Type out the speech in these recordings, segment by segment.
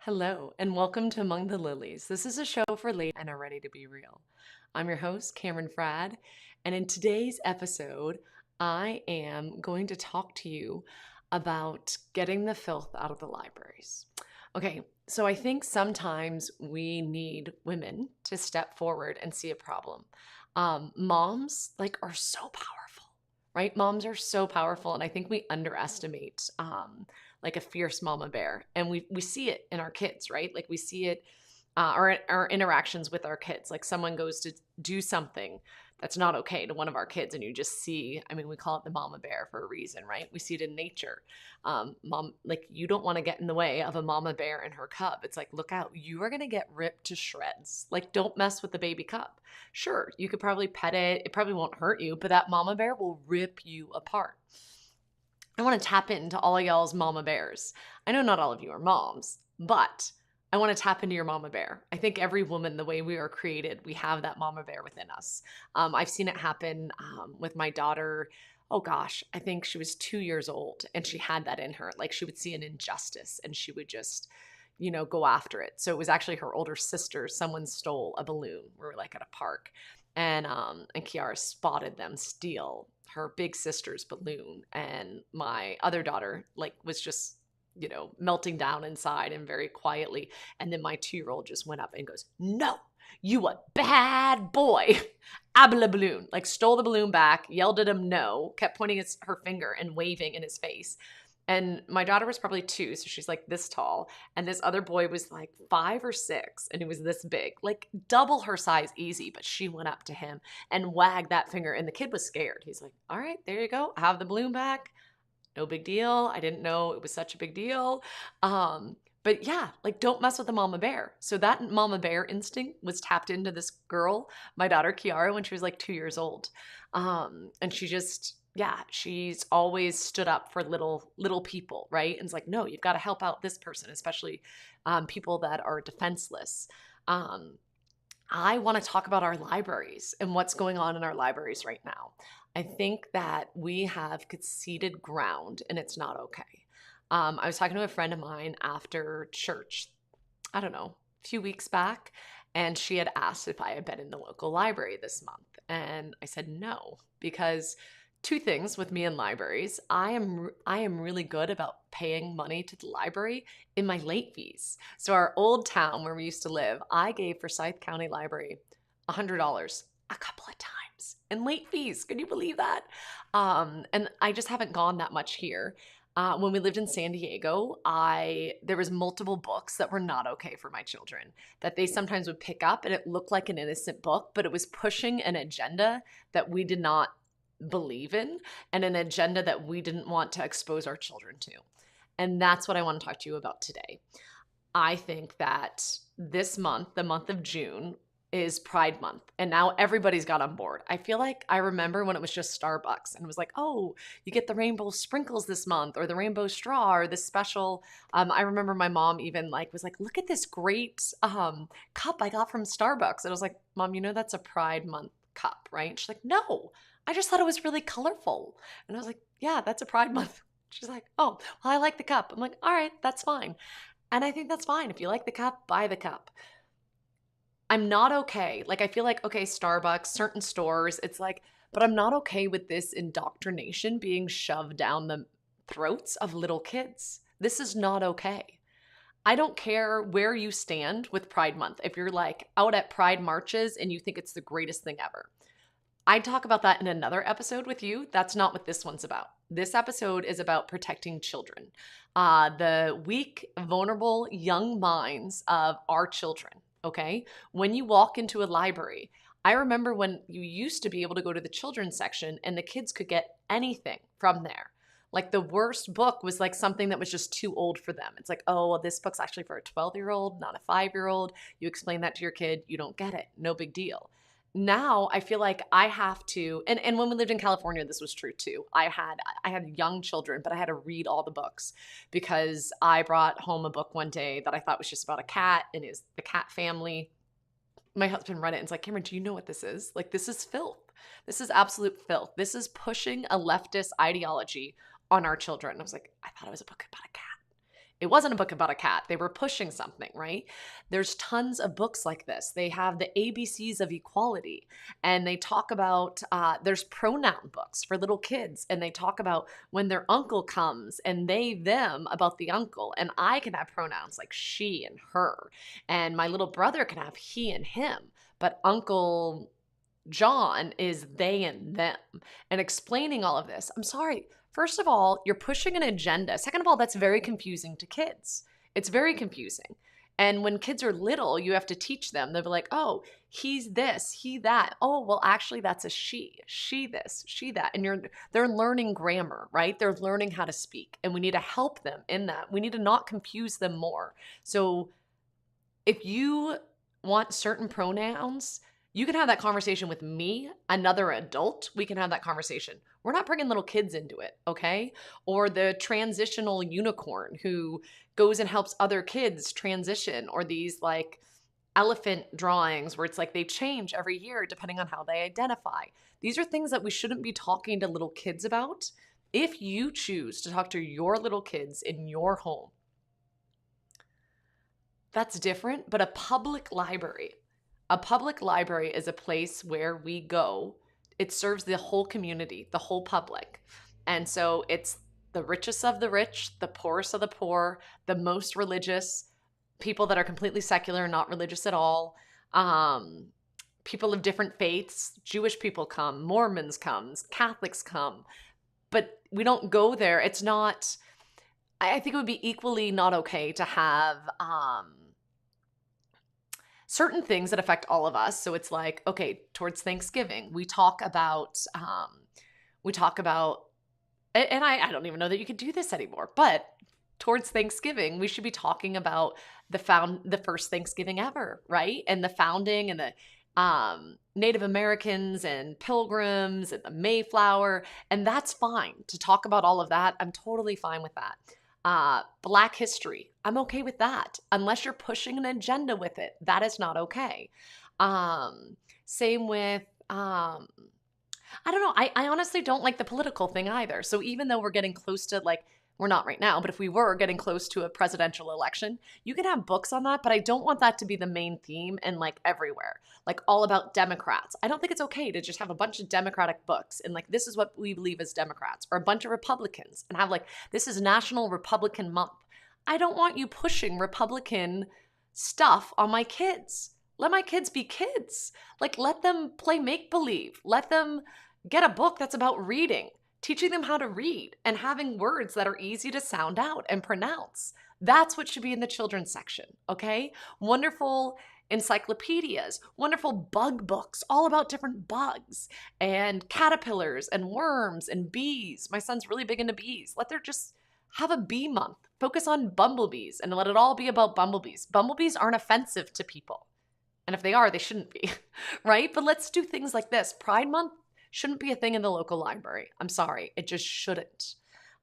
Hello, and welcome to Among the Lilies. This is a show for ladies and are ready to be real. I'm your host, Cameron Frad, and in today's episode, I am going to talk to you about getting the filth out of the libraries. Okay, so I think sometimes we need women to step forward and see a problem. Moms are so powerful, right? Moms are so powerful, and I think we underestimate like a fierce mama bear. And we see it in our kids, right? Like we see it our interactions with our kids. Like someone goes to do something that's not okay to one of our kids, and you just see, I mean, we call it the mama bear for a reason, right? We see it in nature. Mom, like you don't want to get in the way of a mama bear and her cub. It's like, look out, you are going to get ripped to shreds. Like, don't mess with the baby cub. Sure, you could probably pet it. It probably won't hurt you, but that mama bear will rip you apart. I want to tap into all of y'all's mama bears. I know not all of you are moms, but I want to tap into your mama bear. I think every woman, the way we are created, we have that mama bear within us. I've seen it happen with my daughter. Oh gosh, I think she was 2 years old and she had that in her. Like she would see an injustice and she would just, go after it. So it was actually her older sister. Someone stole a balloon. We were like at a park, and Kiara spotted them steal her big sister's balloon, and my other daughter was just melting down inside and very quietly. And then my 2-year-old just went up and goes, "No, you a bad boy." Abla balloon, like stole the balloon back, yelled at him no, kept pointing her finger and waving in his face. And my daughter was probably 2, so she's like this tall. And this other boy was like 5 or 6, and he was this big, like double her size easy. But she went up to him and wagged that finger, and the kid was scared. He's like, "All right, there you go. Have the balloon back. No big deal. I didn't know it was such a big deal." But yeah, like don't mess with the mama bear. So that mama bear instinct was tapped into this girl, my daughter Kiara, when she was like 2 years old. And she just, yeah, she's always stood up for little people, right? And it's like, no, you've got to help out this person, especially people that are defenseless. I want to talk about our libraries and what's going on in our libraries right now. I think that we have conceded ground and it's not okay. I was talking to a friend of mine after church, I don't know, a few weeks back, and she had asked if I had been in the local library this month. And I said no, because two things with me in libraries. I am really good about paying money to the library in my late fees. So our old town where we used to live, I gave Forsyth County Library $100 a couple of times in late fees. Can you believe that? And I just haven't gone that much here. When we lived in San Diego, there was multiple books that were not okay for my children, that they sometimes would pick up and it looked like an innocent book, but it was pushing an agenda that we did not believe in and an agenda that we didn't want to expose our children to. And that's what I want to talk to you about today. I think that this month, the month of June, is Pride Month, and now everybody's got on board. I feel like I remember when it was just Starbucks and it was like, oh, you get the rainbow sprinkles this month or the rainbow straw or this special. I remember my mom even was like, look at this great cup I got from Starbucks. And I was like, Mom, that's a Pride Month cup, right? And she's like, no, I just thought it was really colorful. And I was like, yeah, that's a Pride Month. She's like, oh, well, I like the cup. I'm like, all right, that's fine. And I think that's fine. If you like the cup, buy the cup. I'm not okay. Like, I feel like, okay, Starbucks, certain stores, it's like, but I'm not okay with this indoctrination being shoved down the throats of little kids. This is not okay. I don't care where you stand with Pride Month. If you're like out at Pride marches and you think it's the greatest thing ever, I'd talk about that in another episode with you. That's not what this one's about. This episode is about protecting children, the weak, vulnerable, young minds of our children. Okay. When you walk into a library, I remember when you used to be able to go to the children's section and the kids could get anything from there. Like the worst book was like something that was just too old for them. It's like, oh, well, this book's actually for a 12-year-old, not a 5-year-old. You explain that to your kid, you don't get it. No big deal. Now I feel like I have to, and when we lived in California, this was true too. I had young children, but I had to read all the books because I brought home a book one day that I thought was just about a cat and the cat family. My husband read it and it's like, Cameron, do you know what this is? Like, this is filth. This is absolute filth. This is pushing a leftist ideology on our children. And I was like, I thought it was a book about a cat. It wasn't a book about a cat. They were pushing something, right? There's tons of books like this. They have the ABCs of equality, and they talk about, there's pronoun books for little kids, and they talk about when their uncle comes and they, them about the uncle. And I can have pronouns like she and her, and my little brother can have he and him, but Uncle John is they and them, and explaining all of this. I'm sorry. First of all, you're pushing an agenda. Second of all, that's very confusing to kids. It's very confusing. And when kids are little, you have to teach them. They'll be like, oh, he's this, he that. Oh, well, actually, that's a she. She this, she that. And they're learning grammar, right? They're learning how to speak. And we need to help them in that. We need to not confuse them more. So if you want certain pronouns, you can have that conversation with me, another adult. We can have that conversation. We're not bringing little kids into it, okay? Or the transitional unicorn who goes and helps other kids transition, or these like elephant drawings where it's like they change every year depending on how they identify. These are things that we shouldn't be talking to little kids about. If you choose to talk to your little kids in your home, that's different. But a public library is a place where we go. It serves the whole community, the whole public. And so it's the richest of the rich, the poorest of the poor, the most religious, people that are completely secular, not religious at all, people of different faiths. Jewish people come, Mormons come, Catholics come. But we don't go there. It's not, I think it would be equally not okay to have certain things that affect all of us. So it's like, okay, towards Thanksgiving, we talk about, and I don't even know that you could do this anymore, but towards Thanksgiving, we should be talking about the first Thanksgiving ever, right? And the founding and the Native Americans and Pilgrims and the Mayflower. And that's fine to talk about all of that. I'm totally fine with that. Black history, I'm okay with that. Unless you're pushing an agenda with it, that is not okay. Same with, I don't know. I honestly don't like the political thing either. So even though we're getting close to, like, we're not right now, but if we were getting close to a presidential election, you can have books on that, but I don't want that to be the main theme and like everywhere, like all about Democrats. I don't think it's okay to just have a bunch of Democratic books and like, this is what we believe as Democrats, or a bunch of Republicans and have like, this is National Republican Month. I don't want you pushing Republican stuff on my kids. Let my kids be kids. Like, let them play make-believe. Let them get a book that's about reading, teaching them how to read and having words that are easy to sound out and pronounce. That's what should be in the children's section, okay? Wonderful encyclopedias, wonderful bug books, all about different bugs and caterpillars and worms and bees. My son's really big into bees. Let there just have a bee month. Focus on bumblebees and let it all be about bumblebees. Bumblebees aren't offensive to people. And if they are, they shouldn't be, right? But let's do things like this. Pride Month shouldn't be a thing in the local library. I'm sorry, it just shouldn't.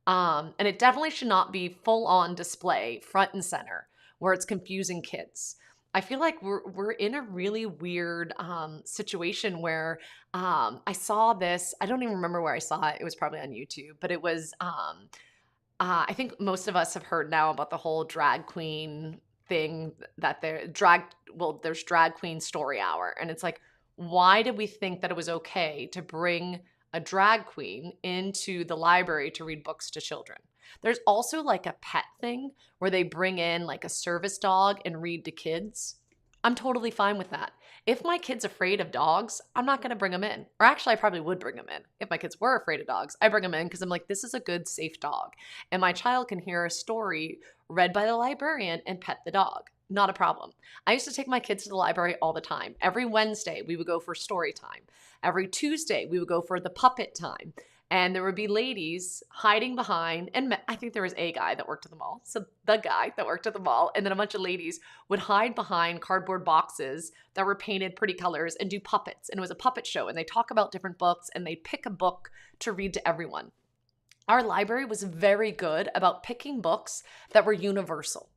And it definitely should not be full-on display, front and center, where it's confusing kids. I feel like we're in a really weird situation where I saw this. I don't even remember where I saw it. It was probably on YouTube, but it was, I think most of us have heard now about the whole drag queen thing that there's drag queen story hour. And it's like, why did we think that it was okay to bring a drag queen into the library to read books to children? There's also like a pet thing where they bring in like a service dog and read to kids. I'm totally fine with that. If my kid's afraid of dogs, I'm not going to bring them in. Or actually, I probably would bring them in. If my kids were afraid of dogs, I bring them in because I'm like, this is a good, safe dog. And my child can hear a story read by the librarian and pet the dog. Not a problem. I used to take my kids to the library all the time. Every Wednesday, we would go for story time. Every Tuesday, we would go for the puppet time. And there would be ladies hiding behind, and I think there was a guy that worked at the mall. So the guy that worked at the mall, and then a bunch of ladies would hide behind cardboard boxes that were painted pretty colors and do puppets. And it was a puppet show, and they talk about different books, and they pick a book to read to everyone. Our library was very good about picking books that were universal.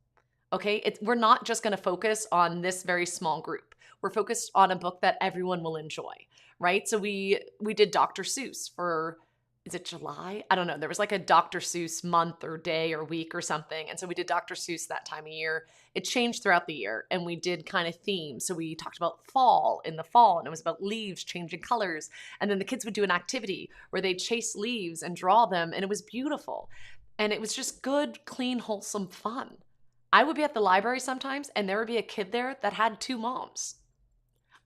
Okay, we're not just going to focus on this very small group. We're focused on a book that everyone will enjoy, right? So we did Dr. Seuss for is it July? I don't know. There was like a Dr. Seuss month or day or week or something. And so we did Dr. Seuss that time of year. It changed throughout the year and we did kind of themes. So we talked about fall in the fall and it was about leaves changing colors. And then the kids would do an activity where they'd chase leaves and draw them. And it was beautiful. And it was just good, clean, wholesome fun. I would be at the library sometimes and there would be a kid there that had two moms.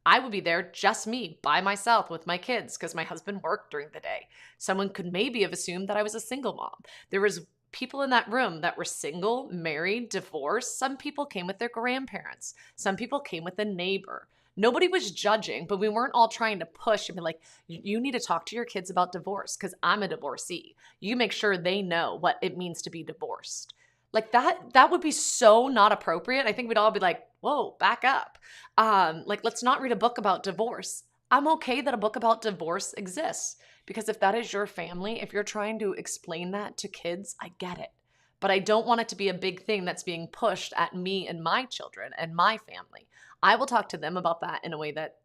I would be there, just me, by myself with my kids because my husband worked during the day. Someone could maybe have assumed that I was a single mom. There was people in that room that were single, married, divorced. Some people came with their grandparents. Some people came with a neighbor. Nobody was judging, but we weren't all trying to push and be like, you need to talk to your kids about divorce because I'm a divorcee. You make sure they know what it means to be divorced. Like that would be so not appropriate. I think we'd all be like, whoa, back up. Like, let's not read a book about divorce. I'm okay that a book about divorce exists because if that is your family, if you're trying to explain that to kids, I get it. But I don't want it to be a big thing that's being pushed at me and my children and my family. I will talk to them about that in a way that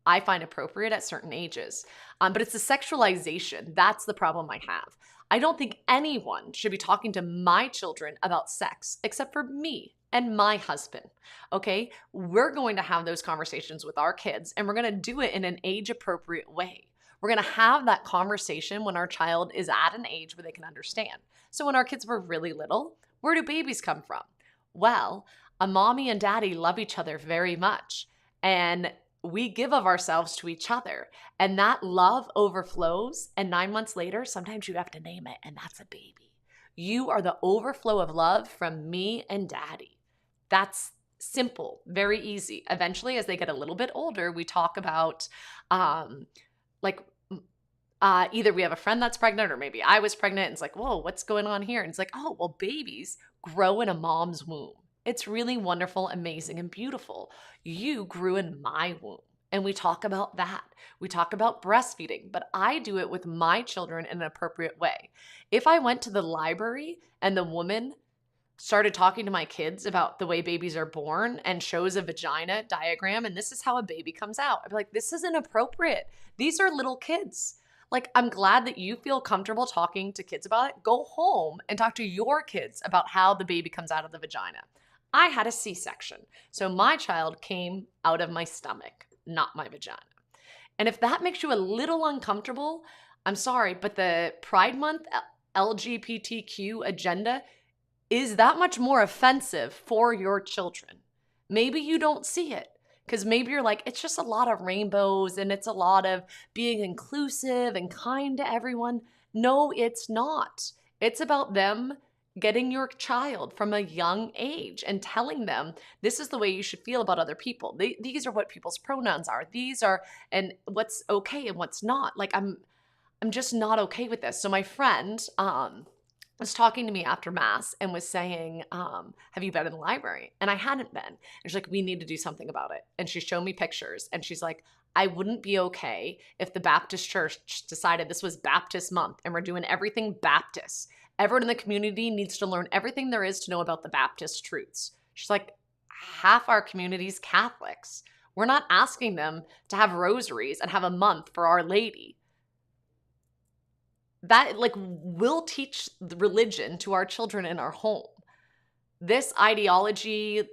I find appropriate at certain ages. But it's the sexualization. That's the problem I have. I don't think anyone should be talking to my children about sex except for me and my husband, okay? We're going to have those conversations with our kids and we're going to do it in an age-appropriate way. We're going to have that conversation when our child is at an age where they can understand. So when our kids were really little, where do babies come from? Well, a mommy and daddy love each other very much and we give of ourselves to each other and that love overflows and 9 months later, sometimes you have to name it and that's a baby. You are the overflow of love from me and daddy. That's simple, very easy. Eventually, as they get a little bit older, we talk about either we have a friend that's pregnant or maybe I was pregnant and it's like, whoa, what's going on here? And it's like, oh, well, babies grow in a mom's womb. It's really wonderful, amazing, and beautiful. You grew in my womb. And we talk about that. We talk about breastfeeding, but I do it with my children in an appropriate way. If I went to the library and the woman started talking to my kids about the way babies are born and shows a vagina diagram and this is how a baby comes out, I'd be like, this isn't appropriate. These are little kids. Like, I'm glad that you feel comfortable talking to kids about it. Go home and talk to your kids about how the baby comes out of the vagina. I had a C-section, so my child came out of my stomach, not my vagina. And if that makes you a little uncomfortable, I'm sorry, but the Pride Month LGBTQ agenda is that much more offensive for your children. Maybe you don't see it because maybe you're like, it's just a lot of rainbows and it's a lot of being inclusive and kind to everyone. No, it's not. It's about them getting your child from a young age and telling them this is the way you should feel about other people. These are what people's pronouns are. These are, and what's okay and what's not. Like, I'm just not okay with this. So my friend was talking to me after mass and was saying, have you been in the library? And I hadn't been. And she's like, we need to do something about it. And she showed me pictures and she's like, I wouldn't be okay if the Baptist church decided this was Baptist month and we're doing everything Baptist. Everyone in the community needs to learn everything there is to know about the Baptist truths. She's like, half our community's Catholics. We're not asking them to have rosaries and have a month for Our Lady. That, like, we'll teach the religion to our children in our home. This ideology,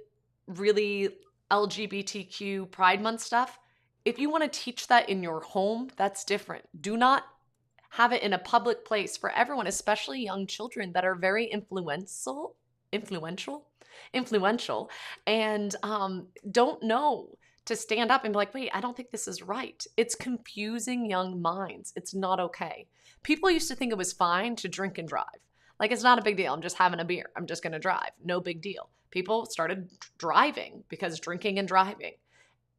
really LGBTQ Pride Month stuff, if you want to teach that in your home, that's different. Do not have it in a public place for everyone, especially young children that are very influential, and don't know to stand up and be like, wait, I don't think this is right. It's confusing young minds. It's not okay. People used to think it was fine to drink and drive. Like, it's not a big deal. I'm just having a beer. I'm just going to drive. No big deal. People started driving because drinking and driving.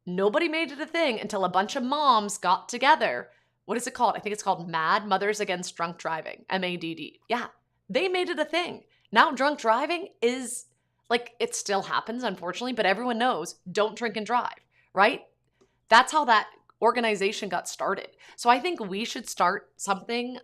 Nobody made it a thing until a bunch of moms got together. What is it called? I think it's called MADD, Mothers Against Drunk Driving, MADD. Yeah, they made it a thing. Now drunk driving is, like, it still happens, unfortunately, but everyone knows don't drink and drive, right? That's how that organization got started. So I think we should start something,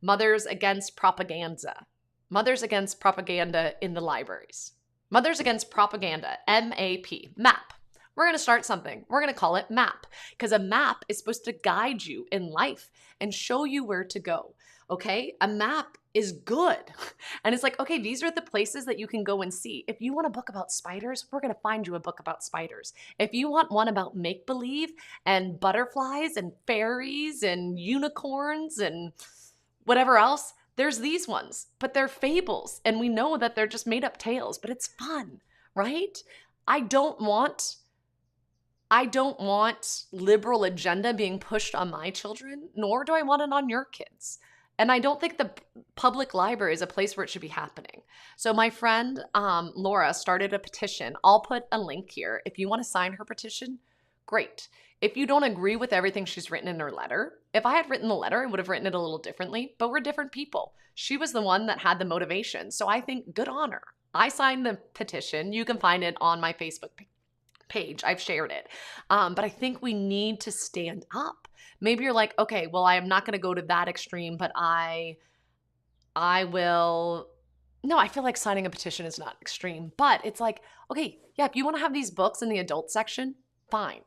Mothers Against Propaganda. Mothers Against Propaganda in the libraries. Mothers Against Propaganda, MAP, MAP. We're going to start something. We're going to call it MAP because a map is supposed to guide you in life and show you where to go. Okay? A map is good. And it's like, okay, these are the places that you can go and see. If you want a book about spiders, we're going to find you a book about spiders. If you want one about make-believe and butterflies and fairies and unicorns and whatever else, there's these ones, but they're fables. And we know that they're just made up tales, but it's fun, right? I don't want liberal agenda being pushed on my children, nor do I want it on your kids. And I don't think the public library is a place where it should be happening. So my friend Laura started a petition. I'll put a link here. If you want to sign her petition, great. If you don't agree with everything she's written in her letter, if I had written the letter, I would have written it a little differently, but we're different people. She was the one that had the motivation. So I think good on her. I signed the petition. You can find it on my Facebook page. I've shared it. But I think we need to stand up. Maybe you're like, okay, well, I am not going to go to that extreme, but I will. No, I feel like signing a petition is not extreme, but it's like, okay, yeah, if you want to have these books in the adult section, fine.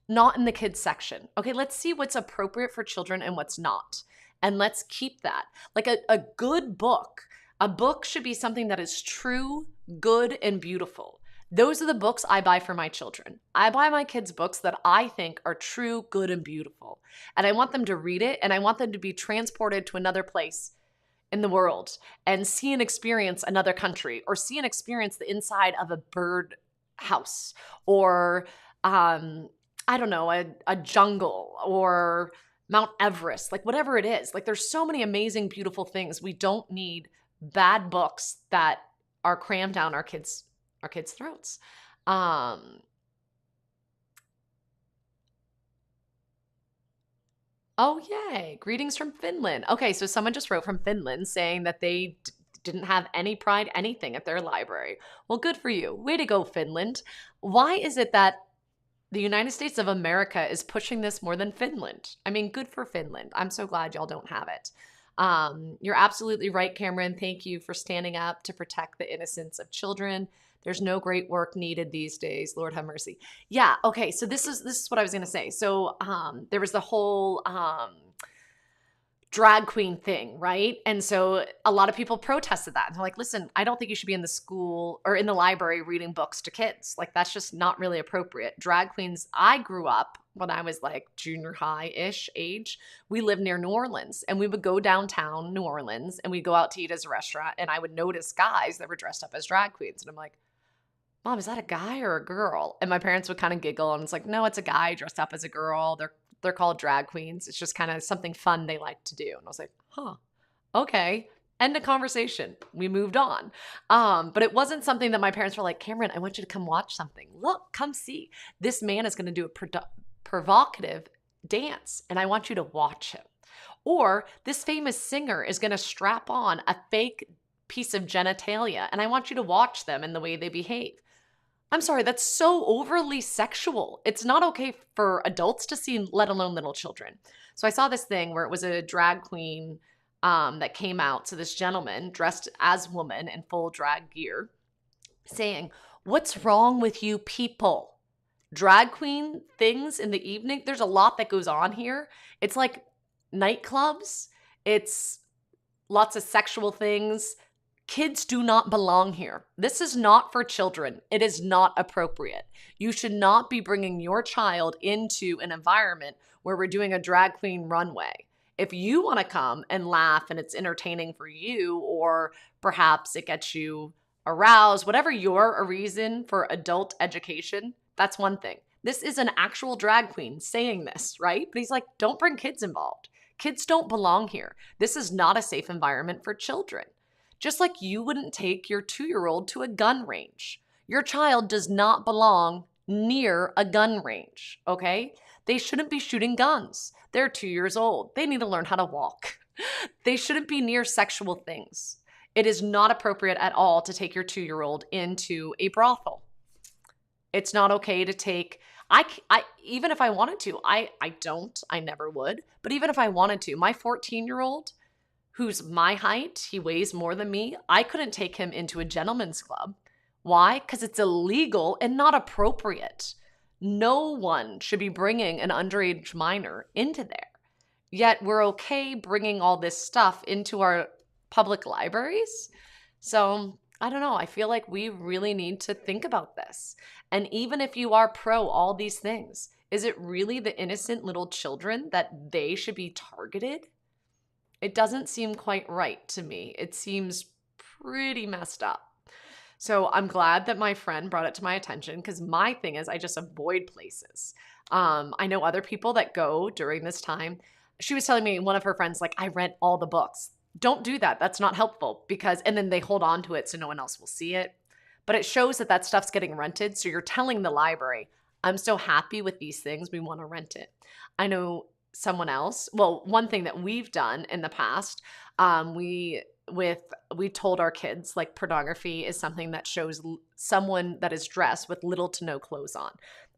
Not in the kids section. Okay, let's see what's appropriate for children and what's not. And let's keep that. Like a good book. A book should be something that is true, good, and beautiful. Those are the books I buy for my children. I buy my kids books that I think are true, good, and beautiful. And I want them to read it, and I want them to be transported to another place in the world and see and experience another country, or see and experience the inside of a bird house, or I don't know, a jungle, or Mount Everest, like whatever it is. Like there's so many amazing, beautiful things. We don't need bad books that are crammed down our kids' throats. Oh, yay. Greetings from Finland. Okay, so someone just wrote from Finland saying that they didn't have any pride, anything at their library. Well, good for you. Way to go, Finland. Why is it that the United States of America is pushing this more than Finland? I mean, good for Finland. I'm so glad y'all don't have it. You're absolutely right, Cameron. Thank you for standing up to protect the innocence of children. There's no great work needed these days. Lord have mercy. Yeah. Okay. So this is what I was going to say. So there was the whole drag queen thing, right? And so a lot of people protested that. And they're like, listen, I don't think you should be in the school or in the library reading books to kids. Like that's just not really appropriate. Drag queens, I grew up when I was like junior high-ish age. We lived near New Orleans, and we would go downtown New Orleans and we'd go out to eat at a restaurant, and I would notice guys that were dressed up as drag queens. And I'm like, Mom, is that a guy or a girl? And my parents would kind of giggle, and it's like, no, it's a guy dressed up as a girl. They're called drag queens. It's just kind of something fun they like to do. And I was like, huh, okay. End of conversation. We moved on. But it wasn't something that my parents were like, Cameron, I want you to come watch something. Look, come see. This man is going to do a provocative dance, and I want you to watch him. Or this famous singer is going to strap on a fake piece of genitalia, and I want you to watch them and the way they behave. I'm sorry, that's so overly sexual. It's not okay for adults to see, let alone little children. So I saw this thing where it was a drag queen that came out. So this gentleman dressed as woman in full drag gear saying, "What's wrong with you people? Drag queen things in the evening?" There's a lot that goes on here. It's like nightclubs. It's lots of sexual things. Kids do not belong here. This is not for children. It is not appropriate. You should not be bringing your child into an environment where we're doing a drag queen runway. If you want to come and laugh and it's entertaining for you, or perhaps it gets you aroused, whatever your reason for adult education, that's one thing. This is an actual drag queen saying this, right? But he's like, don't bring kids involved. Kids don't belong here. This is not a safe environment for children. Just like you wouldn't take your 2-year-old to a gun range. Your child does not belong near a gun range, okay? They shouldn't be shooting guns. They're 2 years old. They need to learn how to walk. They shouldn't be near sexual things. It is not appropriate at all to take your 2-year-old into a brothel. It's not okay to take, even if I wanted to, I don't, I never would, but even if I wanted to, my 14-year-old, who's my height, he weighs more than me, I couldn't take him into a gentleman's club. Why? Because it's illegal and not appropriate. No one should be bringing an underage minor into there. yet we're okay bringing all this stuff into our public libraries. So I don't know. I feel like we really need to think about this. And even if you are pro all these things, is it really the innocent little children that they should be targeted? It doesn't seem quite right to me. It seems pretty messed up. So I'm glad that my friend brought it to my attention, because my thing is I just avoid places. I know other people that go during this time. She was telling me, one of her friends, like, I rent all the books. Don't do that. That's not helpful, and then they hold on to it so no one else will see it. But it shows that that stuff's getting rented. So you're telling the library, I'm so happy with these things, we want to rent it. I know someone else. Well, one thing that we've done in the past, we told our kids, like, pornography is something that shows someone that is dressed with little to no clothes on.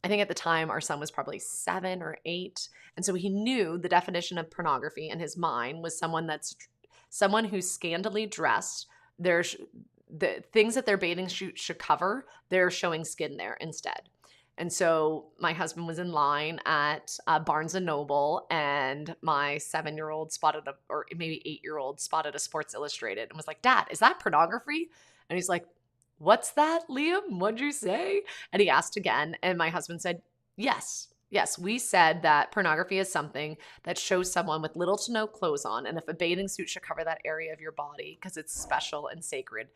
I think at the time our son was probably 7 or 8. And so he knew the definition of pornography in his mind was someone who's scantily dressed. There's the things that their bathing suit should cover, they're showing skin there instead. And so my husband was in line at Barnes & Noble, and my 7-year-old or maybe 8-year-old spotted a Sports Illustrated and was like, Dad, is that pornography? And he's like, what's that, Liam? What'd you say? And he asked again, and my husband said, yes. Yes, we said that pornography is something that shows someone with little to no clothes on, and if a bathing suit should cover that area of your body because it's special and sacred,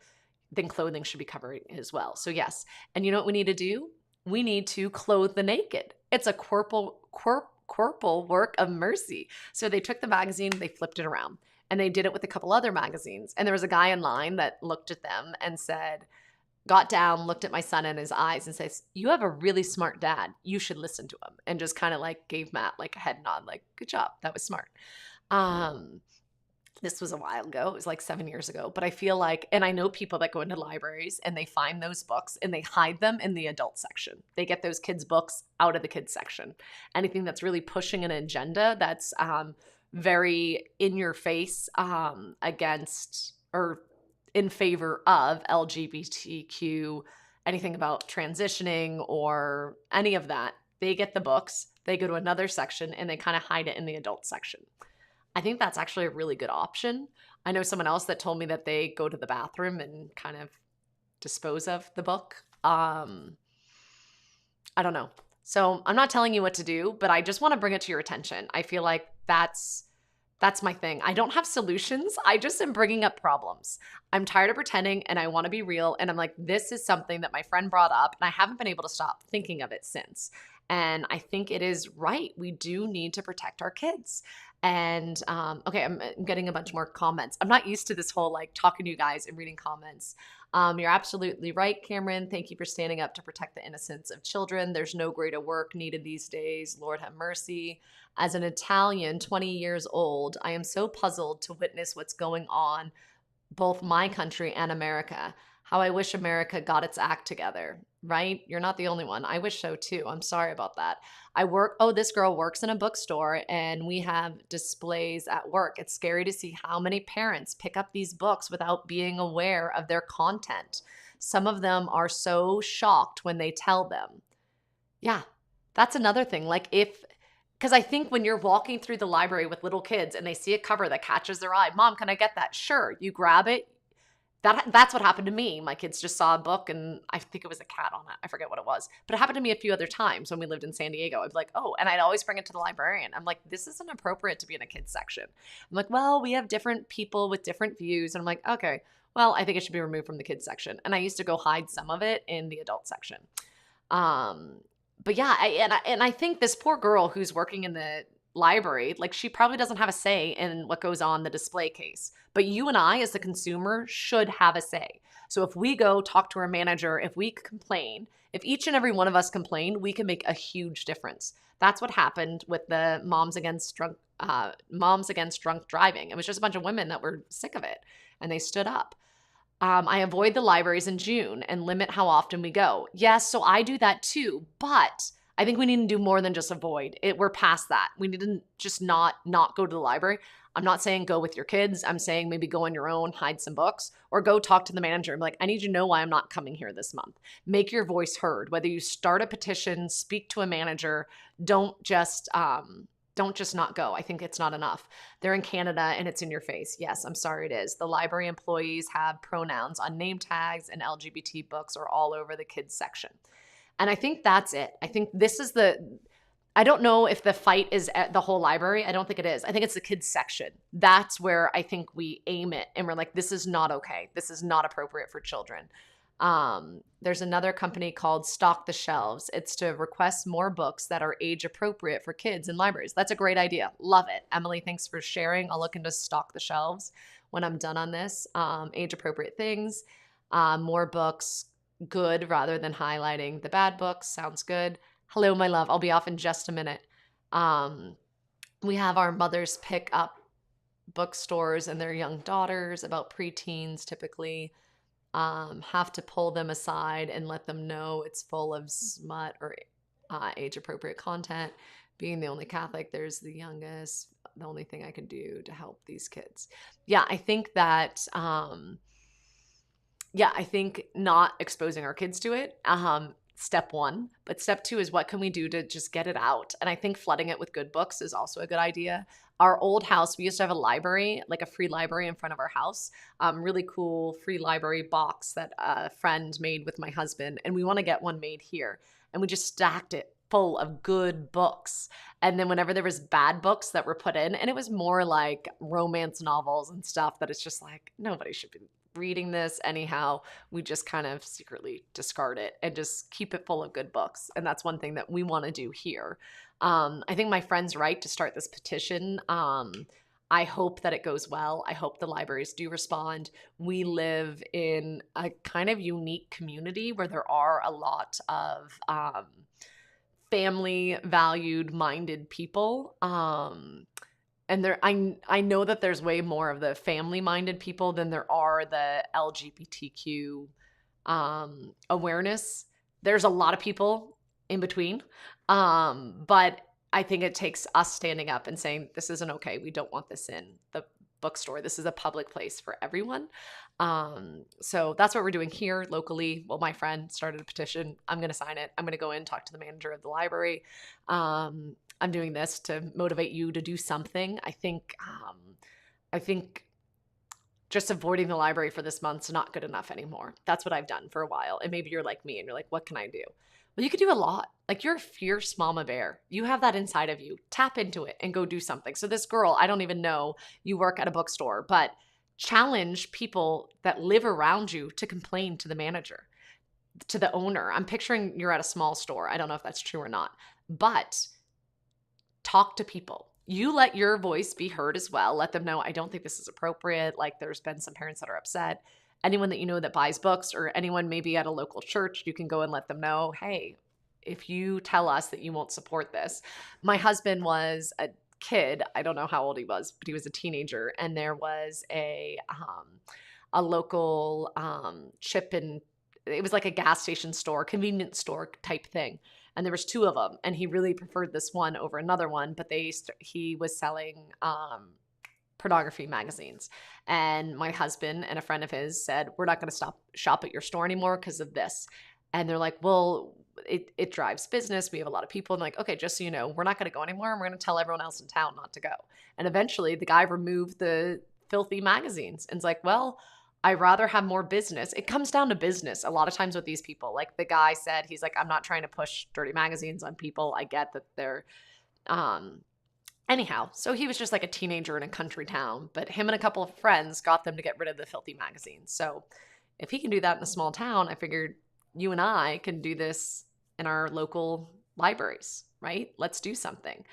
then clothing should be covered as well. So yes, and you know what we need to do? We need to clothe the naked. It's a corporal work of mercy. So they took the magazine, they flipped it around, and they did it with a couple other magazines. And there was a guy in line that looked at them and said, got down, looked at my son in his eyes and says, you have a really smart dad. You should listen to him. And just kind of like gave Matt like a head nod, like, good job. That was smart. This was a while ago. It was like 7 years ago. But I feel like, and I know people that go into libraries and they find those books and they hide them in the adult section. They get those kids' books out of the kids' section. Anything that's really pushing an agenda that's very in your face against or in favor of LGBTQ, anything about transitioning or any of that, they get the books, they go to another section, and they kind of hide it in the adult section. I think that's actually a really good option. I know someone else that told me that they go to the bathroom and kind of dispose of the book. I don't know. So I'm not telling you what to do, but I just want to bring it to your attention. I feel like that's my thing. I don't have solutions. I just am bringing up problems. I'm tired of pretending and I want to be real. And I'm like, this is something that my friend brought up and I haven't been able to stop thinking of it since. And I think it is right. We do need to protect our kids. And okay, I'm getting a bunch more comments. I'm not used to this whole like talking to you guys and reading comments. You're absolutely right, Cameron. Thank you for standing up to protect the innocence of children. There's no greater work needed these days. Lord have mercy. As an Italian, 20 years old, I am so puzzled to witness what's going on, both my country and America. How I wish America got its act together, right? You're not the only one. I wish so too. I'm sorry about that. This girl works in a bookstore and we have displays at work. It's scary to see how many parents pick up these books without being aware of their content. Some of them are so shocked when they tell them. Yeah, that's another thing. Because I think when you're walking through the library with little kids and they see a cover that catches their eye, Mom, can I get that? Sure. You grab it. That's what happened to me. My kids just saw a book and I think it was a cat on it. I forget what it was. But it happened to me a few other times when we lived in San Diego. I'd be like, oh, and I'd always bring it to the librarian. I'm like, this isn't appropriate to be in a kids section. I'm like, well, we have different people with different views. And I'm like, okay, well, I think it should be removed from the kids section. And I used to go hide some of it in the adult section. But yeah, I think this poor girl who's working in the library, like she probably doesn't have a say in what goes on the display case. But you and I as the consumer should have a say. So if we go talk to our manager, if we complain, if each and every one of us complain, we can make a huge difference. That's what happened with the Moms Against Drunk Driving. It was just a bunch of women that were sick of it and they stood up. I avoid the libraries in June and limit how often we go. Yes, so I do that too, but I think we need to do more than just avoid it. We're past that. We need to just not go to the library. I'm not saying go with your kids. I'm saying maybe go on your own, hide some books, or go talk to the manager and be like, I need you to know why I'm not coming here this month. Make your voice heard. Whether you start a petition, speak to a manager, don't just don't just not go. I think it's not enough. They're in Canada and it's in your face. Yes, I'm sorry it is. The library employees have pronouns on name tags, and LGBT books are all over the kids section. And I think that's it. I think this is I don't know if the fight is at the whole library. I don't think it is. I think it's the kids section. That's where I think we aim it. And we're like, this is not okay. This is not appropriate for children. There's another company called Stock the Shelves. It's to request more books that are age appropriate for kids in libraries. That's a great idea. Love it. Emily, thanks for sharing. I'll look into Stock the Shelves when I'm done on this. Age appropriate things, more books, good rather than highlighting the bad books. Sounds good. Hello, my love. I'll be off in just a minute. We have our mothers pick up bookstores and their young daughters about preteens typically. Have to pull them aside and let them know it's full of smut or age-appropriate content. Being the only Catholic, there's the youngest. The only thing I can do to help these kids. Yeah, I think that, I think not exposing our kids to it, step one. But step two is what can we do to just get it out? And I think flooding it with good books is also a good idea. Our old house, we used to have a library, like a free library in front of our house. Really cool free library box that a friend made with my husband. And we want to get one made here. And we just stacked it full of good books. And then whenever there was bad books that were put in, and it was more like romance novels and stuff that it's just like, nobody should be reading this anyhow. We just kind of secretly discard it and just keep it full of good books. And that's one thing that we want to do here. I think my friend's right to start this petition. I hope that it goes well. I hope the libraries do respond. We live in a kind of unique community where there are a lot of family valued minded people. And I know that there's way more of the family-minded people than there are the LGBTQ awareness. There's a lot of people in between, but I think it takes us standing up and saying, this isn't okay. We don't want this in the bookstore. This is a public place for everyone. So that's what we're doing here locally. Well, my friend started a petition. I'm going to sign it. I'm going to go in, talk to the manager of the library. I'm doing this to motivate you to do something. I think just avoiding the library for this month's not good enough anymore. That's what I've done for a while. And maybe you're like me and you're like, what can I do? Well, you could do a lot. Like, you're a fierce mama bear. You have that inside of you. Tap into it and go do something. So this girl, I don't even know you work at a bookstore, but challenge people that live around you to complain to the manager, to the owner. I'm picturing you're at a small store. I don't know if that's true or not, but talk to people. You let your voice be heard as well. Let them know, I don't think this is appropriate. Like, there's been some parents that are upset. Anyone that you know that buys books, or anyone maybe at a local church, you can go and let them know, hey, if you tell us that you won't support this. My husband was a kid. I don't know how old he was, but he was a teenager. And there was a local chip, and it was like a gas station store, convenience store type thing. And there was two of them, and he really preferred this one over another one, but he was selling pornography magazines. And my husband and a friend of his said, we're not going to shop at your store anymore because of this. And they're like, well, it drives business. We have a lot of people. And like, okay, just so you know, we're not going to go anymore. And we're going to tell everyone else in town not to go. And eventually the guy removed the filthy magazines. And it's like, well, I rather have more business. It comes down to business a lot of times with these people. Like the guy said, he's like, I'm not trying to push dirty magazines on people. I get that they're, anyhow. So he was just like a teenager in a country town, but him and a couple of friends got them to get rid of the filthy magazines. So if he can do that in a small town, I figured you and I can do this in our local libraries, right? Let's do something.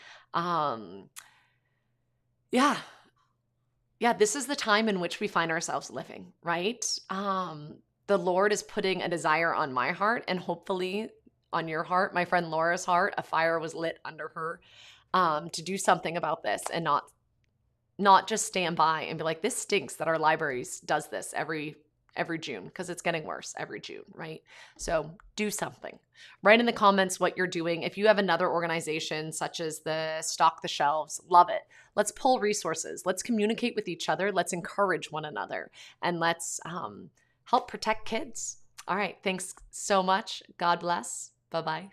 Yeah, this is the time in which we find ourselves living, right? The Lord is putting a desire on my heart, and hopefully on your heart. My friend Laura's heart, a fire was lit under her to do something about this, and not just stand by and be like, this stinks that our libraries does this every June, because it's getting worse every June, right? So do something. Write in the comments what you're doing. If you have another organization such as the Stock the Shelves, love it. Let's pull resources. Let's communicate with each other. Let's encourage one another, and let's help protect kids. All right. Thanks so much. God bless. Bye-bye.